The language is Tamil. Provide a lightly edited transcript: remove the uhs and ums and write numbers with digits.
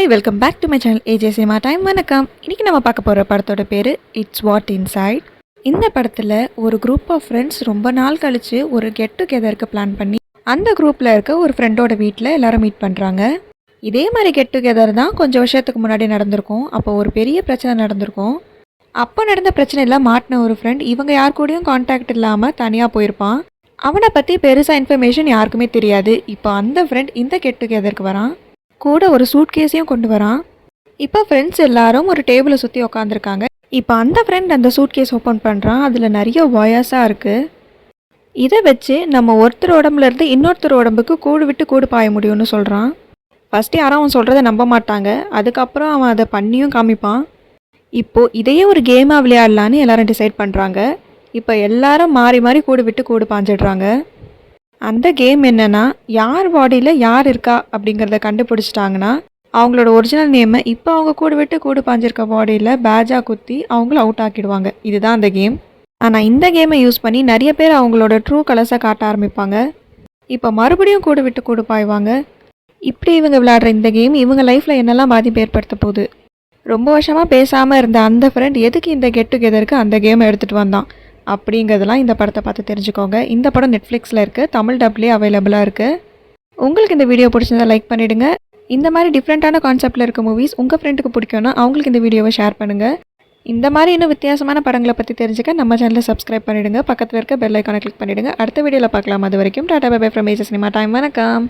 Hi welcome back to my channel AJ cinema time. வணக்கம். இன்றைக்கி நம்ம பார்க்க போகிற படத்தோட பேர் இட்ஸ் வாட் இன்சைட். இந்த படத்தில் ஒரு குரூப் ஆஃப் ஃப்ரெண்ட்ஸ் ரொம்ப நாள் கழித்து ஒரு கெட் டுகெதருக்கு பிளான் பண்ணி அந்த குரூப்பில் இருக்க ஒரு ஃப்ரெண்டோட வீட்டில் எல்லோரும் மீட் பண்ணுறாங்க. இதே மாதிரி கெட் டுகெதர் தான் கொஞ்சம் வருஷத்துக்கு முன்னாடி நடந்திருக்கும். அப்போ ஒரு பெரிய பிரச்சனை நடந்திருக்கும். அப்போ நடந்த பிரச்சனையில் மாட்டின ஒரு ஃப்ரெண்ட் இவங்க யார் கூடயும் கான்டாக்ட் இல்லாமல் தனியாக போயிருப்பான். அவனை பற்றி பெருசாக இன்ஃபர்மேஷன் யாருக்குமே தெரியாது. இப்போ அந்த ஃப்ரெண்ட் இந்த கெட் டுகெதருக்கு வரான். கூட ஒரு சூட் கேஸையும் கொண்டு வரான். இப்போ ஃப்ரெண்ட்ஸ் எல்லாரும் ஒரு டேபிளை சுற்றி உட்காந்துருக்காங்க. இப்போ அந்த ஃப்ரெண்ட் அந்த சூட் கேஸ் ஓப்பன் பண்ணுறான். அதில் நிறைய வயர்ஸாக இருக்குது. இதை வச்சு நம்ம ஒருத்தர் உடம்புலேருந்து இன்னொருத்தர் உடம்புக்கு கூடு விட்டு கூடு பாய முடியும்னு சொல்கிறான். ஃபஸ்ட்டு யாரும் அவன் சொல்கிறத நம்ப மாட்டாங்க. அதுக்கப்புறம் அவன் அதை பண்ணியும் காமிப்பான். இப்போது இதையே ஒரு கேமாக விளையாடலான்னு எல்லாரும் டிசைட் பண்ணுறாங்க. இப்போ எல்லாரும் மாறி மாறி கூடு விட்டு கூடு பாஞ்சிடுறாங்க. அந்த கேம் என்னென்னா, யார் பாடியில் யார் இருக்கா அப்படிங்கிறத கண்டுபிடிச்சிட்டாங்கன்னா அவங்களோட ஒரிஜினல் நேமை இப்போ அவங்க கூடு விட்டு கூடு பாஞ்சிருக்க பாடியில் பேஜாக குத்தி அவங்கள அவுட் ஆக்கிடுவாங்க. இதுதான் அந்த கேம். ஆனால் இந்த கேமை யூஸ் பண்ணி நிறைய பேர் அவங்களோட ட்ரூ கலர்ஸை காட்ட ஆரம்பிப்பாங்க. இப்போ மறுபடியும் கூடு விட்டு கூடு பாய்வாங்க. இப்படி இவங்க விளையாடுற இந்த கேம் இவங்க லைஃப்பில் என்னெல்லாம் பாதிப்பு ஏற்படுத்த போகுது. ரொம்ப வருஷமாக பேசாமல் இருந்த அந்த ஃப்ரெண்ட் எதுக்கு இந்த கெட் டுகெதருக்கு அந்த கேமை எடுத்துகிட்டு வந்தான் அப்படிங்கிறதுலாம் இந்த படத்தை பார்த்து தெரிஞ்சுக்கோங்க. இந்த படம் நெட்ஃப்ளிக்ஸில் இருக்குது. தமிழ் டப்லேயே அவைலபிளாக இருக்குது. உங்களுக்கு இந்த வீடியோ பிடிச்சிருந்தா லைக் பண்ணிவிடுங்க. இந்த மாதிரி டிஃப்ரெண்ட்டான கான்செப்டில் இருக்க மூவிஸ் உங்கள் ஃப்ரெண்டுக்கு பிடிக்கும்னா அவங்களுக்கு இந்த வீடியோவை ஷேர் பண்ணுங்கள். இந்த மாதிரி இன்னும் வித்தியாசமான படங்களை பற்றி தெரிஞ்சுக்க நம்ம சேனலை சப்ஸ்கிரைப் பண்ணிவிடுங்க. பக்கத்தில் இருக்க பெல் ஐக்கானை கிளிக் பண்ணிவிடுங்க. அடுத்த வீடியோவில் பார்க்கலாம். அது வரைக்கும் tata bye bye from AJ cinema time. வணக்கம்.